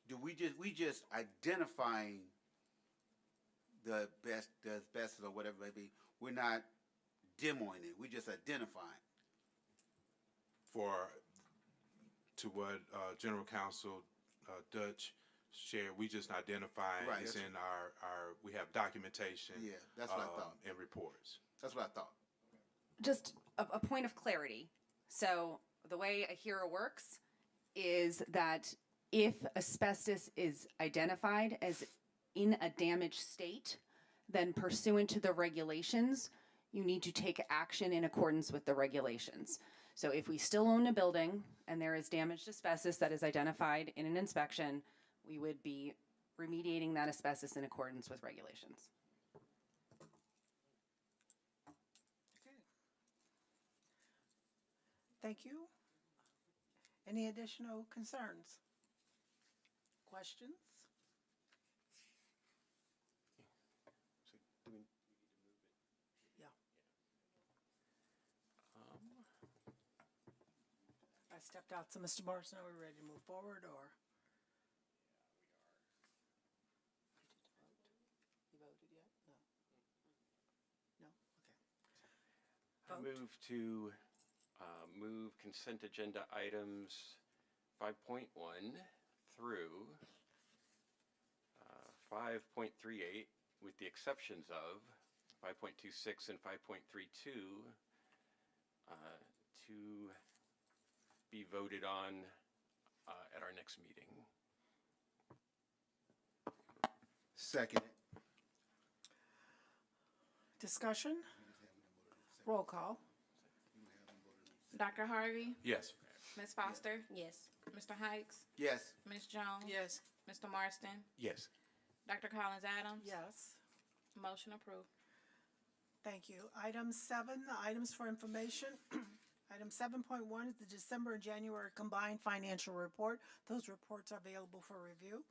[SPEAKER 5] do we just identifying the asbestos or whatever it may be? We're not demoing it. We just identifying.
[SPEAKER 9] To what General Counsel Dutch shared, we just identifying
[SPEAKER 5] Right,
[SPEAKER 9] it's in our we have documentation.
[SPEAKER 5] Yeah, that's what I thought.
[SPEAKER 9] And reports.
[SPEAKER 5] That's what I thought.
[SPEAKER 16] Just a point of clarity. So the way AHERA works is that if asbestos is identified as in a damaged state, then pursuant to the regulations, you need to take action in accordance with the regulations. So if we still own a building and there is damaged asbestos that is identified in an inspection, we would be remediating that asbestos in accordance with regulations.
[SPEAKER 1] Okay. Thank you. Any additional concerns? Questions? Yeah. I stepped out, so Mr. Morrison, are we ready to move forward, or? You voted yet? No. No? Okay.
[SPEAKER 3] I move to move consent agenda items 5.1 through 5.38 with the exceptions of 5.26 and 5.32 to be voted on at our next meeting.
[SPEAKER 5] Second.
[SPEAKER 1] Discussion? Roll call.
[SPEAKER 12] Dr. Harvey?
[SPEAKER 3] Yes.
[SPEAKER 12] Ms. Foster?
[SPEAKER 4] Yes.
[SPEAKER 12] Mr. Hikes?
[SPEAKER 5] Yes.
[SPEAKER 12] Ms. Jones?
[SPEAKER 10] Yes.
[SPEAKER 12] Mr. Marston?
[SPEAKER 3] Yes.
[SPEAKER 12] Dr. Collins Adams?
[SPEAKER 1] Yes.
[SPEAKER 12] Motion approved.
[SPEAKER 1] Thank you. Item 7, items for information. Item 7.1 is the December and January combined financial report. Those reports are available for review.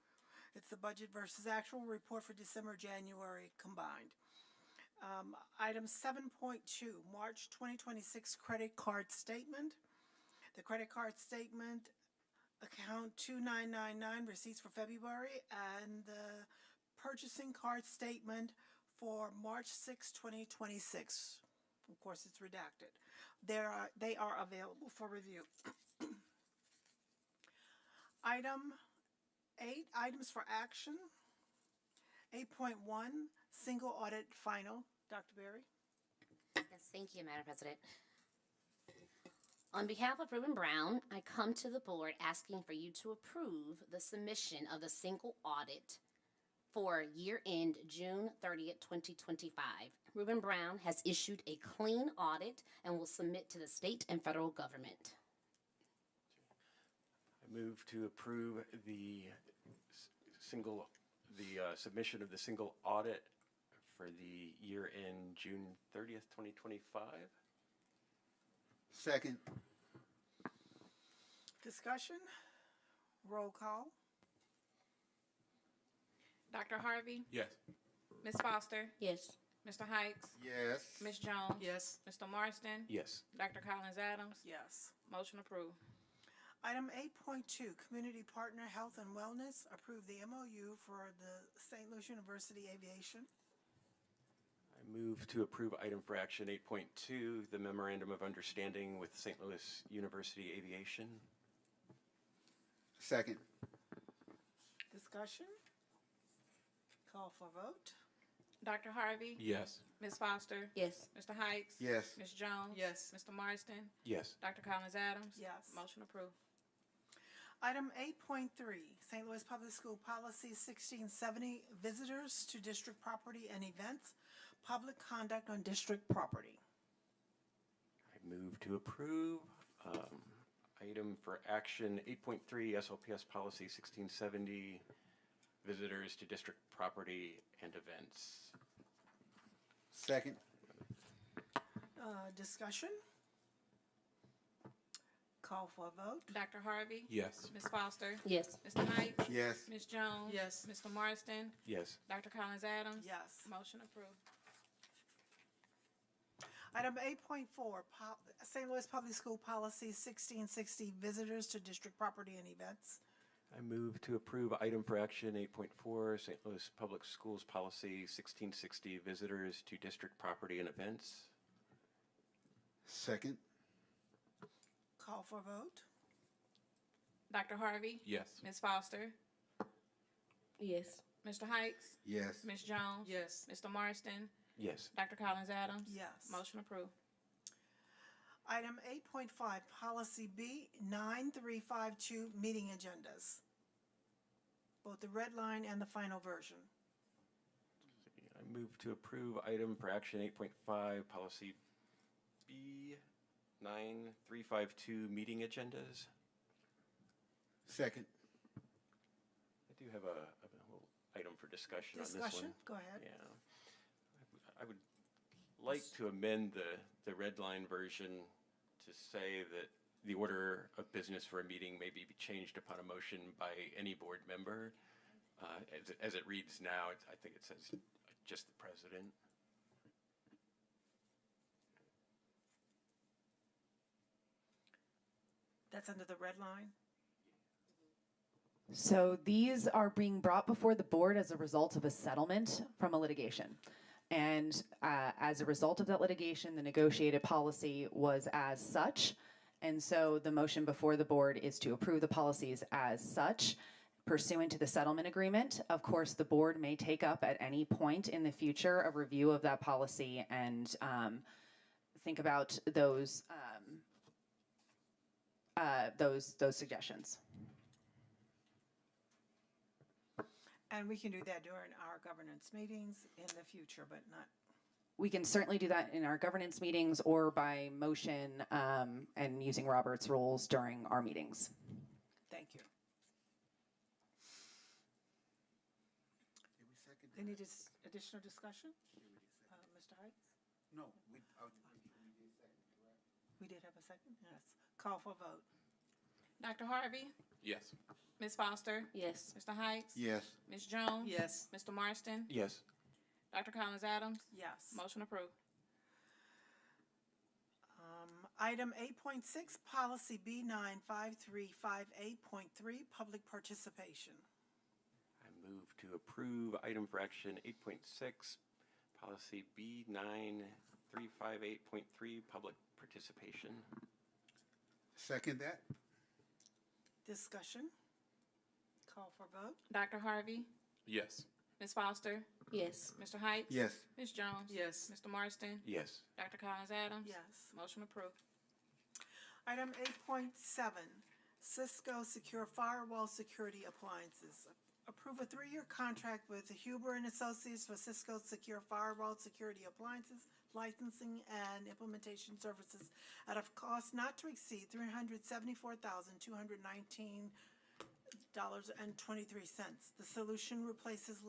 [SPEAKER 1] It's the budget versus actual report for December, January combined. Item 7.2, March 2026 credit card statement. The credit card statement, account 2999, receipts for February, and the purchasing card statement for March 6, 2026. Of course, it's redacted. They are available for review. Item 8, items for action. 8.1, single audit final. Dr. Berry?
[SPEAKER 4] Yes, thank you, Madam President. On behalf of Reuben Brown, I come to the board asking for you to approve the submission of the single audit for year-end June 30th, 2025. Reuben Brown has issued a clean audit and will submit to the state and federal government.
[SPEAKER 3] I move to approve the submission of the single audit for the year end June 30th, 2025.
[SPEAKER 5] Second.
[SPEAKER 1] Discussion? Roll call?
[SPEAKER 2] Dr. Harvey?
[SPEAKER 11] Yes.
[SPEAKER 2] Ms. Foster?
[SPEAKER 15] Yes.
[SPEAKER 2] Mr. Hikes?
[SPEAKER 5] Yes.
[SPEAKER 2] Ms. Jones?
[SPEAKER 10] Yes.
[SPEAKER 2] Mr. Marston?
[SPEAKER 3] Yes.
[SPEAKER 2] Dr. Collins Adams?
[SPEAKER 1] Yes.
[SPEAKER 2] Motion approved.
[SPEAKER 1] Item 8.2, Community Partner Health and Wellness. Approve the MOU for the St. Louis University Aviation.
[SPEAKER 3] I move to approve item for action 8.2, the Memorandum of Understanding with St. Louis University Aviation.
[SPEAKER 5] Second.
[SPEAKER 1] Discussion? Call for vote?
[SPEAKER 2] Dr. Harvey?
[SPEAKER 11] Yes.
[SPEAKER 2] Ms. Foster?
[SPEAKER 15] Yes.
[SPEAKER 2] Mr. Hikes?
[SPEAKER 5] Yes.
[SPEAKER 2] Ms. Jones?
[SPEAKER 10] Yes.
[SPEAKER 2] Mr. Marston?
[SPEAKER 3] Yes.
[SPEAKER 2] Dr. Collins Adams?
[SPEAKER 1] Yes.
[SPEAKER 2] Motion approved.
[SPEAKER 1] Item 8.3, St. Louis Public School Policy 1670, Visitors to District Property and Events, Public Conduct on District Property.
[SPEAKER 3] I move to approve item for action 8.3, SLPS Policy 1670, Visitors to District Property and Events.
[SPEAKER 5] Second.
[SPEAKER 1] Discussion? Call for a vote?
[SPEAKER 2] Dr. Harvey?
[SPEAKER 11] Yes.
[SPEAKER 2] Ms. Foster?
[SPEAKER 15] Yes.
[SPEAKER 2] Mr. Hikes?
[SPEAKER 5] Yes.
[SPEAKER 2] Ms. Jones?
[SPEAKER 10] Yes.
[SPEAKER 2] Mr. Marston?
[SPEAKER 3] Yes.
[SPEAKER 2] Dr. Collins Adams?
[SPEAKER 1] Yes.
[SPEAKER 2] Motion approved.
[SPEAKER 1] Item 8.4, St. Louis Public School Policy 1660, Visitors to District Property and Events.
[SPEAKER 3] I move to approve item for action 8.4, St. Louis Public Schools Policy 1660, Visitors to District Property and Events.
[SPEAKER 5] Second.
[SPEAKER 1] Call for vote?
[SPEAKER 2] Dr. Harvey?
[SPEAKER 11] Yes.
[SPEAKER 2] Ms. Foster?
[SPEAKER 15] Yes.
[SPEAKER 2] Mr. Hikes?
[SPEAKER 5] Yes.
[SPEAKER 2] Ms. Jones?
[SPEAKER 10] Yes.
[SPEAKER 2] Mr. Marston?
[SPEAKER 3] Yes.
[SPEAKER 2] Dr. Collins Adams?
[SPEAKER 1] Yes.
[SPEAKER 2] Motion approved.
[SPEAKER 1] Item 8.5, Policy B 9352, Meeting Agendas. Both the red line and the final version.
[SPEAKER 3] I move to approve item for action 8.5, Policy B 9352, Meeting Agendas.
[SPEAKER 5] Second.
[SPEAKER 3] I do have a little item for discussion on this one.
[SPEAKER 1] Discussion? Go ahead.
[SPEAKER 3] Yeah. I would like to amend the red line version to say that the order of business for a meeting may be changed upon a motion by any board member. As it reads now, I think it says just the president.
[SPEAKER 1] That's under the red line?
[SPEAKER 16] So these are being brought before the board as a result of a settlement from a litigation. And as a result of that litigation, the negotiated policy was as such. And so the motion before the board is to approve the policies as such pursuant to the settlement agreement. Of course, the board may take up at any point in the future a review of that policy and think about those suggestions.
[SPEAKER 1] And we can do that during our governance meetings in the future, but not.
[SPEAKER 16] We can certainly do that in our governance meetings or by motion and using Robert's rules during our meetings.
[SPEAKER 1] Thank you.
[SPEAKER 5] Did we second?
[SPEAKER 1] Any additional discussion? Mr. Heights?
[SPEAKER 5] No. We did second, correct?
[SPEAKER 1] We did have a second? Yes. Call for vote.
[SPEAKER 2] Dr. Harvey?
[SPEAKER 11] Yes.
[SPEAKER 2] Ms. Foster?
[SPEAKER 15] Yes.
[SPEAKER 2] Mr. Hikes?
[SPEAKER 5] Yes.
[SPEAKER 2] Ms. Jones?
[SPEAKER 10] Yes.
[SPEAKER 2] Mr. Marston?
[SPEAKER 3] Yes.
[SPEAKER 2] Dr. Collins Adams?
[SPEAKER 1] Yes.
[SPEAKER 2] Motion approved.
[SPEAKER 1] Item 8.6, Policy B95358.3, Public Participation.
[SPEAKER 3] I move to approve item for action 8.6, Policy B9358.3, Public Participation.
[SPEAKER 5] Second that.
[SPEAKER 1] Discussion? Call for vote.
[SPEAKER 2] Dr. Harvey,
[SPEAKER 11] Yes.
[SPEAKER 2] Ms. Foster,
[SPEAKER 12] Yes.
[SPEAKER 2] Mr. Heights.
[SPEAKER 5] Yes.
[SPEAKER 2] Ms. Jones.
[SPEAKER 10] Yes.
[SPEAKER 2] Mr. Marston,
[SPEAKER 3] Yes.
[SPEAKER 2] Dr. Collins Adams.
[SPEAKER 1] Yes.
[SPEAKER 2] Motion approved.
[SPEAKER 1] Item 8.7, Cisco Secure Firewall Security Appliances. Approve a 3-year contract with Huber and Associates for Cisco Secure Firewall Security Appliances, licensing and implementation services at a cost not to exceed $374,219.23. The solution replaces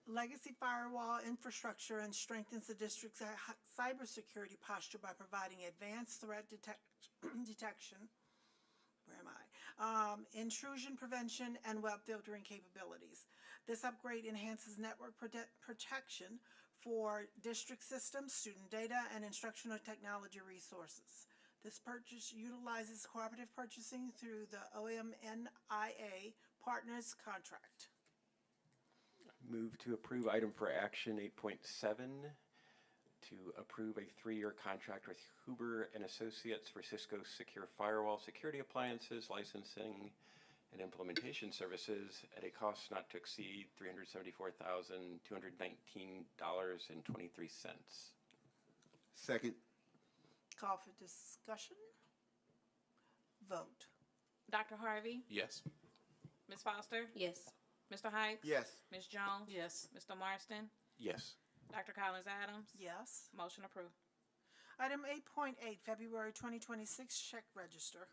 [SPEAKER 1] legacy firewall infrastructure and strengthens the district's cybersecurity posture by providing advanced threat detection, where am I? Intrusion prevention and web filtering capabilities. This upgrade enhances network protection for district systems, student data, and instructional technology resources. This purchase utilizes cooperative purchasing through the OMNIA Partners Contract.
[SPEAKER 3] Move to approve item for action 8.7, to approve a 3-year contract with Huber and Associates for Cisco Secure Firewall Security Appliances, licensing and implementation services at a cost not to exceed $374,219.23.
[SPEAKER 5] Second.
[SPEAKER 1] Call for discussion. Vote.
[SPEAKER 2] Dr. Harvey,
[SPEAKER 11] Yes.
[SPEAKER 2] Ms. Foster,
[SPEAKER 12] Yes.
[SPEAKER 2] Mr. Heights.
[SPEAKER 5] Yes.
[SPEAKER 2] Ms. Jones.
[SPEAKER 10] Yes.
[SPEAKER 2] Mr. Marston,
[SPEAKER 3] Yes.
[SPEAKER 2] Dr. Collins Adams.
[SPEAKER 1] Yes.
[SPEAKER 2] Motion approved.
[SPEAKER 1] Item 8.8, February 2026 check register.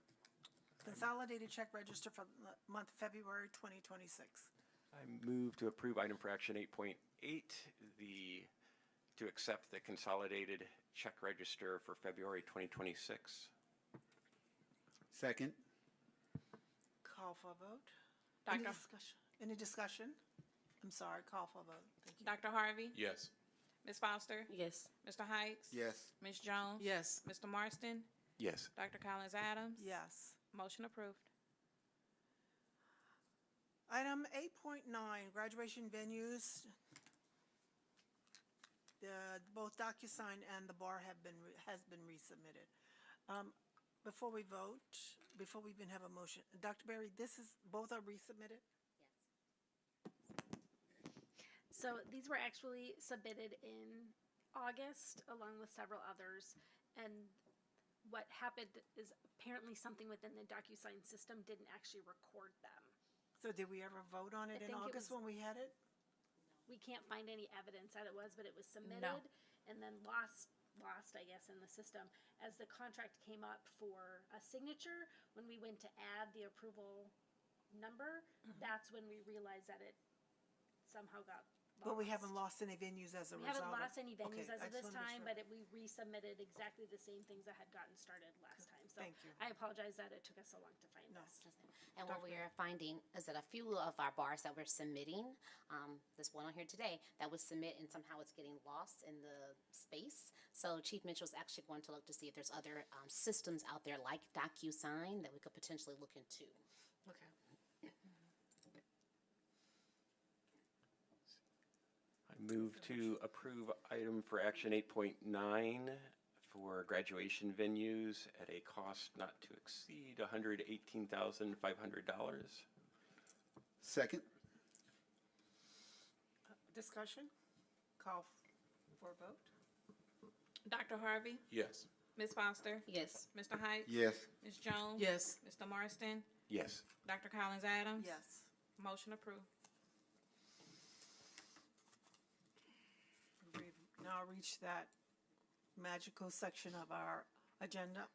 [SPEAKER 1] Consolidated check register for the month of February 2026.
[SPEAKER 3] I move to approve item for action 8.8, to accept the consolidated check register for February 2026.
[SPEAKER 5] Second.
[SPEAKER 1] Call for a vote.
[SPEAKER 2] Dr.
[SPEAKER 1] Any discussion? I'm sorry, call for a vote. Thank you.
[SPEAKER 2] Dr. Harvey,
[SPEAKER 11] Yes.
[SPEAKER 2] Ms. Foster,
[SPEAKER 12] Yes.
[SPEAKER 2] Mr. Heights.
[SPEAKER 5] Yes.
[SPEAKER 2] Ms. Jones.
[SPEAKER 10] Yes.
[SPEAKER 2] Mr. Marston,
[SPEAKER 3] Yes.
[SPEAKER 2] Dr. Collins Adams.
[SPEAKER 1] Yes.
[SPEAKER 2] Motion approved.
[SPEAKER 1] Item 8.9, graduation venues. Both DocuSign and the bar has been resubmitted. Before we vote, before we even have a motion, Dr. Berry, both are resubmitted?
[SPEAKER 6] So these were actually submitted in August along with several others. And what happened is apparently something within the DocuSign system didn't actually record them.
[SPEAKER 1] So did we ever vote on it in
[SPEAKER 6] I think it
[SPEAKER 1] August
[SPEAKER 6] was-
[SPEAKER 1] when we had it?
[SPEAKER 6] We can't find any evidence that it was, but it was submitted and then lost, I guess, in the system. As the contract came up for a signature, when we went to add the approval number, that's when we realized that it somehow got lost.
[SPEAKER 1] But we haven't lost any venues as a
[SPEAKER 6] We
[SPEAKER 1] result
[SPEAKER 6] haven't
[SPEAKER 1] of-
[SPEAKER 6] lost any venues
[SPEAKER 1] Okay,
[SPEAKER 6] as
[SPEAKER 1] I
[SPEAKER 6] of
[SPEAKER 1] just
[SPEAKER 6] this
[SPEAKER 1] wanna make
[SPEAKER 6] time,
[SPEAKER 1] sure.
[SPEAKER 6] but we resubmitted exactly the same things that had gotten started last time. So
[SPEAKER 1] Thank you.
[SPEAKER 6] I apologize that it took us so long to find
[SPEAKER 1] No.
[SPEAKER 6] this.
[SPEAKER 4] And what we are finding is that a few of our bars that we're submitting, this one on here today, that was submit and somehow it's getting lost in the space. So Chief Mitchell is actually going to look to see if there's other systems out there like DocuSign that we could potentially look into.
[SPEAKER 1] Okay.
[SPEAKER 3] I move to approve item for action 8.9 for graduation venues at a cost not to exceed $118,500.
[SPEAKER 5] Second.
[SPEAKER 1] Discussion? Call for a vote.
[SPEAKER 2] Dr. Harvey,
[SPEAKER 11] Yes.
[SPEAKER 2] Ms. Foster,
[SPEAKER 12] Yes.
[SPEAKER 2] Mr. Heights.
[SPEAKER 5] Yes.
[SPEAKER 2] Ms. Jones.
[SPEAKER 10] Yes.
[SPEAKER 2] Mr. Marston,
[SPEAKER 3] Yes.
[SPEAKER 2] Dr. Collins Adams.
[SPEAKER 1] Yes.
[SPEAKER 2] Motion approved.
[SPEAKER 1] We've now reached that magical section of our agenda.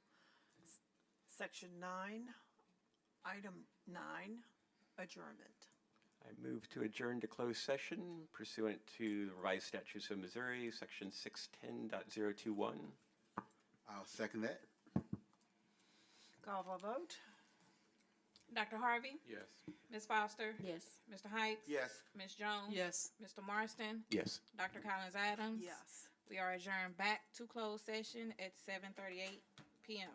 [SPEAKER 1] Section 9, item 9, adjournment.
[SPEAKER 3] I move to adjourn to closed session pursuant to the revised statutes of Missouri, section 610.021.
[SPEAKER 5] I'll second that.
[SPEAKER 1] Call for a vote.
[SPEAKER 2] Dr. Harvey,
[SPEAKER 11] Yes.
[SPEAKER 2] Ms. Foster,
[SPEAKER 12] Yes.
[SPEAKER 2] Mr. Heights.
[SPEAKER 5] Yes.
[SPEAKER 2] Ms. Jones.
[SPEAKER 10] Yes.
[SPEAKER 2] Mr. Marston,
[SPEAKER 3] Yes.
[SPEAKER 2] Dr. Collins Adams.
[SPEAKER 1] Yes.
[SPEAKER 2] We are adjourned back to closed session at 7:38 p.m.